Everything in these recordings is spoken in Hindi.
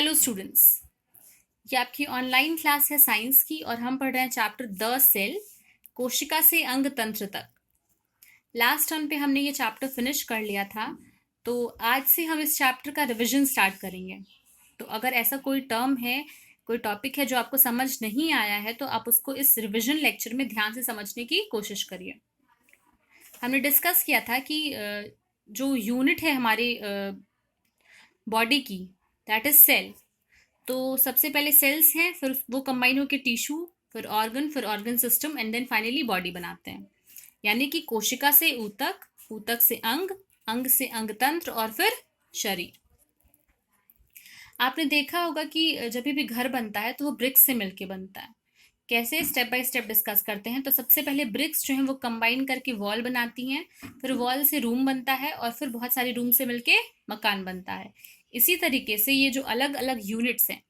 हेलो स्टूडेंट्स, ये आपकी ऑनलाइन क्लास है साइंस की और हम पढ़ रहे हैं चैप्टर द सेल, कोशिका से अंग तंत्र तक। लास्ट टर्म पे हमने ये चैप्टर फिनिश कर लिया था, तो आज से हम इस चैप्टर का रिवीजन स्टार्ट करेंगे। तो अगर ऐसा कोई टर्म है, कोई टॉपिक है जो आपको समझ नहीं आया है, तो आप उसको इस रिवीजन लेक्चर में ध्यान से समझने की कोशिश करिए। हमने डिस्कस किया था कि जो यूनिट है हमारी बॉडी की, दैट इज सेल। तो सबसे पहले सेल्स हैं, फिर वो कंबाइन होकर टिश्यू, फिर organ system and then finally body बनाते हैं। यानी कि कोशिका से ऊतक, ऊतक से अंग, अंग से अंग तंत्र और फिर शरीर। आपने देखा होगा कि जब भी घर बनता है तो वो ब्रिक्स से मिलके बनता है। कैसे, स्टेप बाय स्टेप डिस्कस करते हैं। तो सबसे पहले ब्रिक्स जो हैं वो कंबाइन करके वॉल बनाती हैं, फिर वॉल से रूम बनता है और फिर बहुत सारे रूम से मिलके मकान बनता है। इसी तरीके से ये जो अलग अलग यूनिट्स हैं,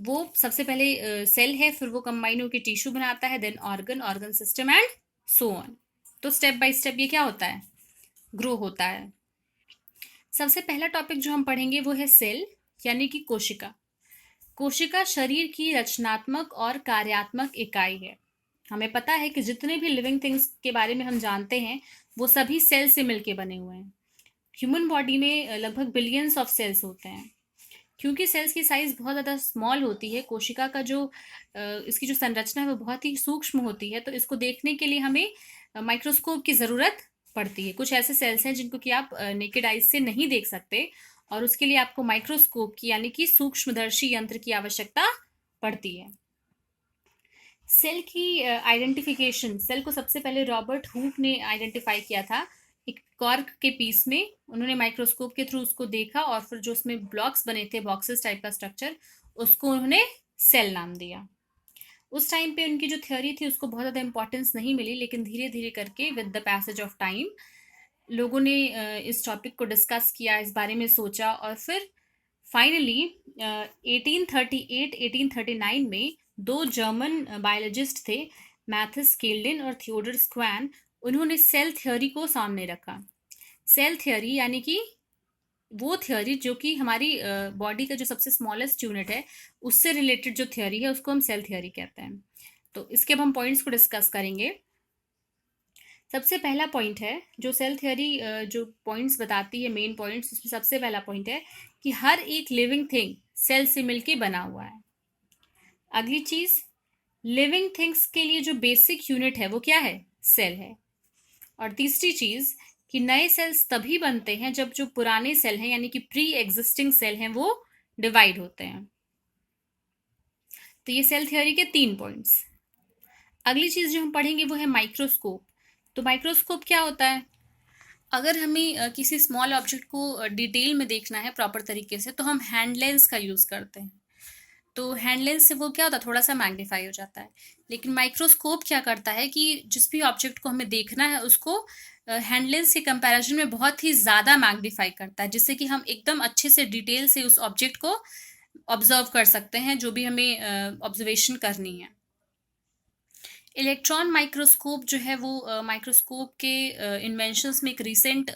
वो सबसे पहले सेल है, फिर वो कंबाइन होकर टिश्यू बनाता है, then organ, organ system and so on. तो स्टेप बाय स्टेप ये क्या होता है, ग्रो होता है। सबसे पहला टॉपिक जो हम पढ़ेंगे वो है सेल, यानी कि कोशिका। कोशिका शरीर की रचनात्मक और कार्यात्मक इकाई है। हमें पता है कि जितने भी लिविंग थिंग्स के बारे में हम जानते हैं वो सभी सेल से मिलके बने हुए हैं। ह्यूमन बॉडी में लगभग बिलियंस ऑफ सेल्स होते हैं। क्योंकि सेल्स की साइज बहुत ज़्यादा स्मॉल होती है, कोशिका का जो इसकी जो संरचना है वो बहुत ही सूक्ष्म होती है, तो इसको देखने के लिए हमें माइक्रोस्कोप की ज़रूरत पड़ती है। कुछ ऐसे सेल्स हैं जिनको कि आप नेकेड आइज से नहीं देख सकते और उसके लिए आपको माइक्रोस्कोप की यानी कि सूक्ष्मदर्शी यंत्र की आवश्यकता पड़ती है। सेल की आइडेंटिफिकेशन, सेल को सबसे पहले रॉबर्ट हुक ने आइडेंटिफाई किया था। एक कॉर्क के पीस में उन्होंने माइक्रोस्कोप के थ्रू उसको देखा और फिर जो उसमें ब्लॉक्स बने थे, बॉक्सेस टाइप का स्ट्रक्चर, उसको उन्होंने सेल नाम दिया। उस टाइम पे उनकी जो थ्योरी थी उसको बहुत ज़्यादा इंपॉर्टेंस नहीं मिली, लेकिन धीरे धीरे करके with the passage of time लोगों ने इस टॉपिक को डिस्कस किया, इस बारे में सोचा और फिर फाइनली 1838-1839 में दो जर्मन बायोलॉजिस्ट थे, मैथस केल्डिन और थियोडर स्क्वैन। उन्होंने सेल थ्योरी को सामने रखा। सेल थ्योरी यानी कि वो थ्योरी जो कि हमारी बॉडी का जो सबसे स्मॉलेस्ट यूनिट है उससे रिलेटेड जो थ्योरी है उसको हम सेल थ्योरी कहते हैं। तो इसके अब हम पॉइंट्स को डिस्कस करेंगे। सबसे पहला पॉइंट है जो सेल थ्योरी जो पॉइंट्स बताती है, मेन पॉइंट्स, उसमें सबसे पहला पॉइंट है कि हर एक लिविंग थिंग सेल से मिलके बना हुआ है। अगली चीज, लिविंग थिंग्स के लिए जो बेसिक यूनिट है वो क्या है, सेल है। और तीसरी चीज कि नए सेल्स तभी बनते हैं जब जो पुराने सेल हैं यानी कि प्री एग्जिस्टिंग सेल हैं वो डिवाइड होते हैं। तो ये सेल थ्योरी के 3 पॉइंट्स। अगली चीज जो हम पढ़ेंगे वो है माइक्रोस्कोप। तो माइक्रोस्कोप क्या होता है? अगर हमें किसी स्मॉल ऑब्जेक्ट को डिटेल में देखना है प्रॉपर तरीके से तो हम हैंड लेंस का यूज़ करते हैं। तो हैंड लेंस से वो क्या होता है, थोड़ा सा मैग्नीफाई हो जाता है। लेकिन माइक्रोस्कोप क्या करता है कि जिस भी ऑब्जेक्ट को हमें देखना है उसको हैंड लेंस के कंपैरिजन में बहुत ही ज़्यादा मैग्नीफाई करता है, जिससे कि हम एकदम अच्छे से डिटेल से उस ऑब्जेक्ट को ऑब्जर्व कर सकते हैं जो भी हमें ऑब्जर्वेशन करनी है। इलेक्ट्रॉन माइक्रोस्कोप जो है वो माइक्रोस्कोप के इन्वेंशंस में एक रिसेंट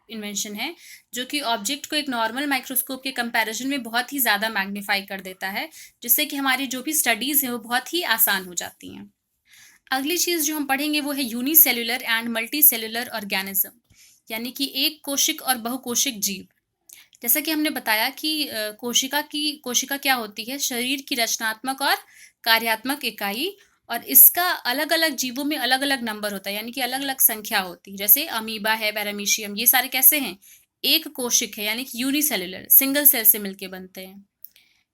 इन्वेंशन है जो कि ऑब्जेक्ट को एक नॉर्मल माइक्रोस्कोप के कंपैरिजन में बहुत ही ज़्यादा मैग्नीफाई कर देता है, जिससे कि हमारी जो भी स्टडीज़ हैं वो बहुत ही आसान हो जाती हैं। अगली चीज़ जो हम पढ़ेंगे वो है unicellular and multi cellular organism, यानी कि एक कोशिक और बहुकोशिक जीव। जैसा कि हमने बताया कि कोशिका क्या होती है, शरीर की रचनात्मक और कार्यात्मक इकाई, और इसका अलग अलग जीवों में अलग अलग नंबर होता है, यानी कि अलग अलग संख्या होती है। जैसे अमीबा है, पैरामीशियम, ये सारे कैसे हैं, एक कोशिक है, यानी कि यूनिसेल्युलर, सिंगल सेल से मिलके बनते हैं।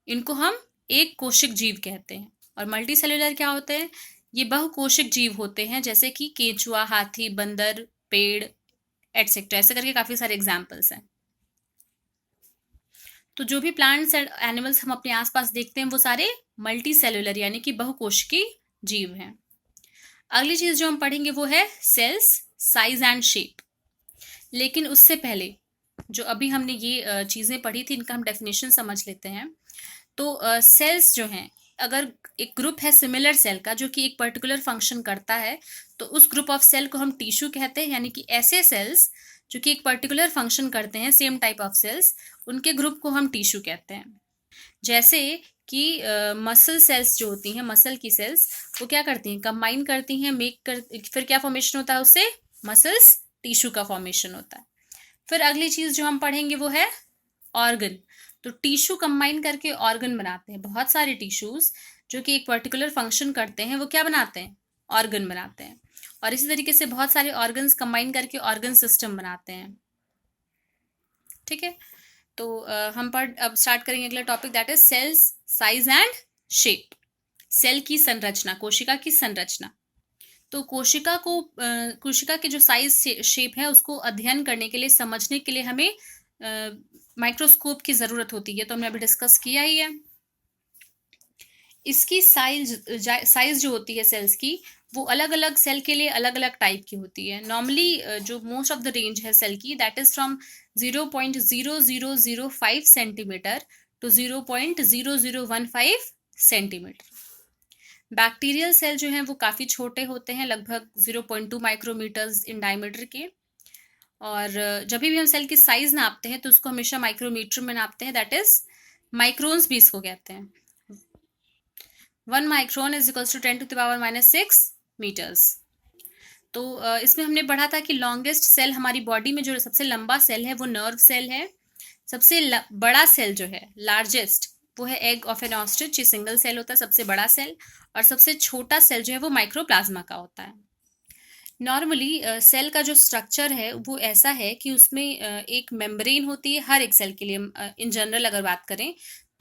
इनको हम एक कोशिक जीव कहते हैं। और मल्टी सेल्युलर क्या होते हैं, ये बहुकोशिक जीव होते हैं, जैसे कि केंचुआ, हाथी, बंदर, पेड़ एटसेट्रा, ऐसे करके काफी सारे एग्जाम्पल्स हैं। तो जो भी प्लांट्स एंड एनिमल्स हम अपने आसपास देखते हैं वो सारे मल्टी सेल्युलर यानी कि बहुकोशिकीय जीव हैं। अगली चीज जो हम पढ़ेंगे वो है सेल्स, साइज एंड शेप। लेकिन उससे पहले जो अभी हमने ये चीजें पढ़ी थी इनका हम डेफिनेशन समझ लेते हैं। तो सेल्स जो हैं, अगर एक ग्रुप है सिमिलर सेल का जो कि एक पर्टिकुलर फंक्शन करता है तो उस ग्रुप ऑफ सेल को हम टिश्यू कहते हैं, यानी कि ऐसे सेल्स जो कि एक पर्टिकुलर फंक्शन करते हैं, सेम टाइप ऑफ सेल्स, उनके ग्रुप को हम टिश्यू कहते हैं। जैसे कि मसल सेल्स जो होती हैं, मसल की सेल्स, वो क्या करती हैं, कंबाइन करती हैं, फिर क्या फॉर्मेशन होता है उससे, मसल्स टिश्यू का फॉर्मेशन होता है। फिर अगली चीज जो हम पढ़ेंगे वो है ऑर्गन। तो टिश्यू कंबाइन करके ऑर्गन बनाते हैं, बहुत सारे टिश्यूज जो कि एक पर्टिकुलर फंक्शन करते हैं वो क्या बनाते हैं, ऑर्गन बनाते हैं। और इसी तरीके से बहुत सारे ऑर्गन्स कंबाइन करके ऑर्गन सिस्टम बनाते हैं। ठीक है, तो हम अब स्टार्ट करेंगे अगला topic, that is cells size and shape. Cell की संरचना, कोशिका की संरचना। तो कोशिका के जो साइज शेप है उसको अध्ययन करने के लिए, समझने के लिए हमें माइक्रोस्कोप की जरूरत होती है, तो हमने अभी डिस्कस किया ही है। इसकी साइज जो होती है सेल्स की, वो अलग अलग सेल के लिए अलग अलग टाइप की होती है। नॉर्मली जो मोस्ट ऑफ द रेंज है सेल की, that is from 0.0005 centimetre to 0.0015 centimetre. Bacterial cell जो हैं वो काफ़ी छोटे होते हैं, लगभग 0.2 माइक्रोमीटर्स इन डायमीटर के। और जब भी हम सेल की साइज नापते हैं तो उसको हमेशा माइक्रोमीटर में नापते हैं, दैट इज माइक्रोन्स भी इसको कहते हैं। 1 micron is equals to 10⁻⁻6 metres. तो इसमें हमने पढ़ा था कि लॉन्गेस्ट सेल हमारी बॉडी में जो सबसे लंबा सेल है वो नर्व सेल है। सबसे बड़ा सेल जो है, लार्जेस्ट, वो है एग ऑफ एन ऑस्ट्रिच, ये सिंगल सेल होता है सबसे बड़ा सेल। और सबसे छोटा सेल जो है वो माइक्रोप्लाज्मा का होता है। नॉर्मली सेल का जो स्ट्रक्चर है वो ऐसा है कि उसमें एक मेम्ब्रेन होती है हर एक सेल के लिए। इन जनरल अगर बात करें,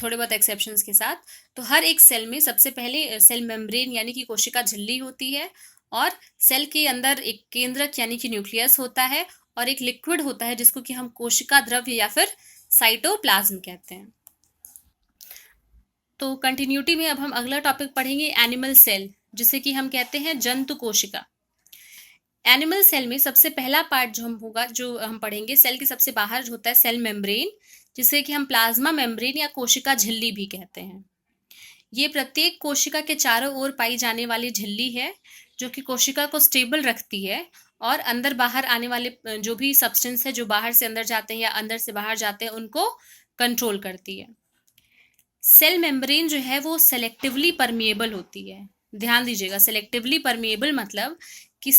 थोड़े बहुत एक्सेप्शंस के साथ, तो हर एक सेल में सबसे पहले सेल मेम्ब्रेन यानी कि कोशिका झिल्ली होती है, और सेल के अंदर एक केंद्रक यानी कि न्यूक्लियस होता है, और एक लिक्विड होता है जिसको कि हम कोशिका द्रव्य या फिर साइटोप्लाज्म कहते हैं। तो कंटिन्यूटी में अब हम अगला टॉपिक पढ़ेंगे, एनिमल सेल, जिसे कि हम कहते हैं जंतु कोशिका। एनिमल सेल में सबसे पहला पार्ट जो हम पढ़ेंगे, सेल के सबसे बाहर जो होता है सेल मेम्ब्रेन, जिसे कि हम प्लाज्मा मेम्ब्रेन या कोशिका झिल्ली भी कहते हैं। ये प्रत्येक कोशिका के चारों ओर पाई जाने वाली झिल्ली है, जो कि कोशिका को स्टेबल रखती है, और अंदर बाहर आने वाले जो भी सब्सटेंस है जो बाहर से अंदर जाते हैं या अंदर से बाहर जाते हैं उनको कंट्रोल करती है। सेल मेम्ब्रेन जो है वो सेलेक्टिवली परमिएबल होती है। ध्यान दीजिएगा, सेलेक्टिवली परमिएबल मतलब कि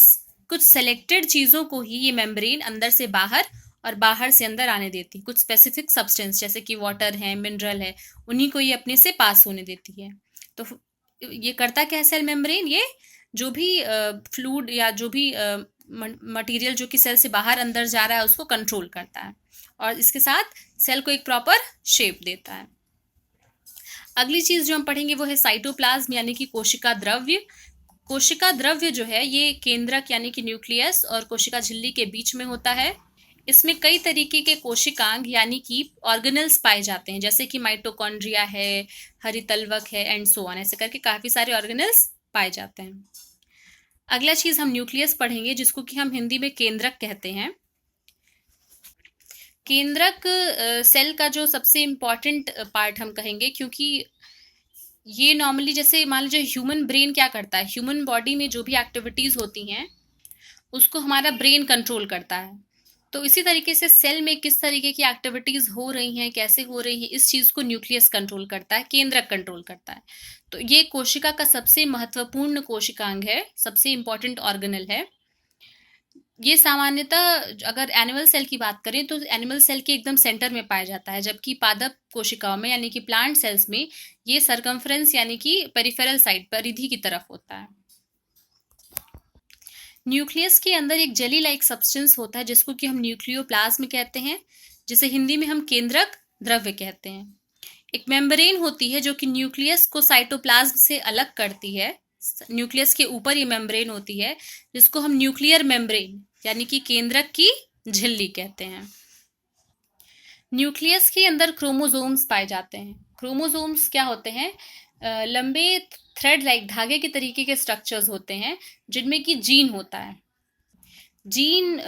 कुछ सेलेक्टेड चीज़ों को ही ये मेम्ब्रेन अंदर से बाहर और बाहर से अंदर आने देती है। कुछ स्पेसिफिक सब्सटेंस जैसे कि वाटर है, मिनरल है, उन्हीं को ये अपने से पास होने देती है। तो ये करता क्या है सेल मेम्ब्रेन, ये जो भी फ्लूइड या जो भी मटेरियल जो कि सेल से बाहर अंदर जा रहा है उसको कंट्रोल करता है, और इसके साथ सेल को एक प्रॉपर शेप देता है। अगली चीज जो हम पढ़ेंगे वो है साइटोप्लाज्म यानी कि कोशिका द्रव्य। कोशिका द्रव्य जो है ये केंद्रक यानी कि न्यूक्लियस और कोशिका झिल्ली के बीच में होता है। इसमें कई तरीके के कोशिकांग यानी कि ऑर्गेनल्स पाए जाते हैं, जैसे कि माइटोकॉन्ड्रिया है, हरितलवक है, एंड सो ऑन, ऐसे करके काफी सारे ऑर्गेनल्स पाए जाते हैं। अगला चीज हम न्यूक्लियस पढ़ेंगे, जिसको कि हम हिंदी में केंद्रक कहते हैं। केंद्रक सेल का जो सबसे इम्पॉर्टेंट पार्ट हम कहेंगे, क्योंकि ये नॉर्मली जैसे मान लीजिए ह्यूमन ब्रेन क्या करता है, ह्यूमन बॉडी में जो भी एक्टिविटीज होती हैं उसको हमारा ब्रेन कंट्रोल करता है। तो इसी तरीके से सेल में किस तरीके की एक्टिविटीज हो रही हैं, कैसे हो रही हैं, इस चीज को न्यूक्लियस कंट्रोल करता है, केंद्रक कंट्रोल करता है। तो ये कोशिका का सबसे महत्वपूर्ण कोशिकांग है, सबसे इंपॉर्टेंट ऑर्गेनल है। ये सामान्यतः अगर एनिमल सेल की बात करें तो एनिमल सेल के एकदम सेंटर में पाया जाता है, जबकि पादप कोशिकाओं में यानी कि प्लांट सेल्स में ये सरकमफ्रेंस यानी कि पेरिफेरल साइड, परिधि की तरफ होता है। न्यूक्लियस के अंदर एक जेली लाइक सब्सटेंस होता है जिसको कि हम न्यूक्लियोप्लाज्म कहते हैं, जिसे हिंदी में हम केंद्रक द्रव्य कहते हैं। एक मेम्ब्रेन होती है जो कि न्यूक्लियस को साइटोप्लाज्म से अलग करती है। न्यूक्लियस के ऊपर ये मेम्ब्रेन होती है जिसको हम न्यूक्लियर मेम्ब्रेन यानी कि केंद्रक की झिल्ली कहते हैं। न्यूक्लियस के अंदर क्रोमोसोम्स पाए जाते हैं। क्रोमोसोम्स क्या होते हैं, लंबे थ्रेड लाइक धागे के तरीके के स्ट्रक्चर्स होते हैं जिनमें कि जीन होता है। जीन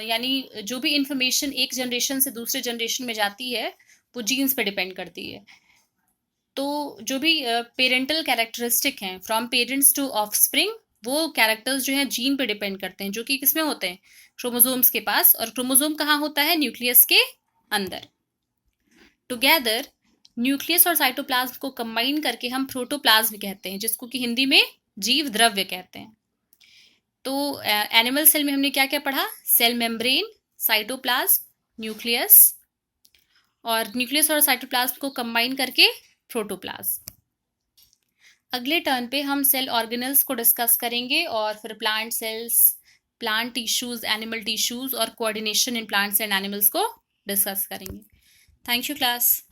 यानी जो भी इंफॉर्मेशन एक जनरेशन से दूसरे जनरेशन में जाती है वो जीन्स पे डिपेंड करती है। तो जो भी पेरेंटल कैरेक्टरिस्टिक हैं फ्रॉम पेरेंट्स टू ऑफस्प्रिंग, वो कैरेक्टर्स जो हैं जीन पे डिपेंड करते हैं, जो कि किसमें होते हैं, क्रोमोसोम्स के पास। और क्रोमोसोम कहाँ होता है, न्यूक्लियस के अंदर। टुगेदर न्यूक्लियस और साइटोप्लाज्म को कंबाइन करके हम प्रोटोप्लाज्म कहते हैं, जिसको कि हिंदी में जीव द्रव्य कहते हैं। तो एनिमल सेल में हमने क्या क्या पढ़ा? सेल मेम्ब्रेन, साइटोप्लाज्म, न्यूक्लियस, और न्यूक्लियस और साइटोप्लाज्म को कंबाइन करके प्रोटोप्लाज्म। अगले टर्न पे हम सेल ऑर्गेनल्स को डिस्कस करेंगे और फिर plant cells, plant tissues, animal tissues और coordination in plants and animals को डिस्कस करेंगे। Thank you class.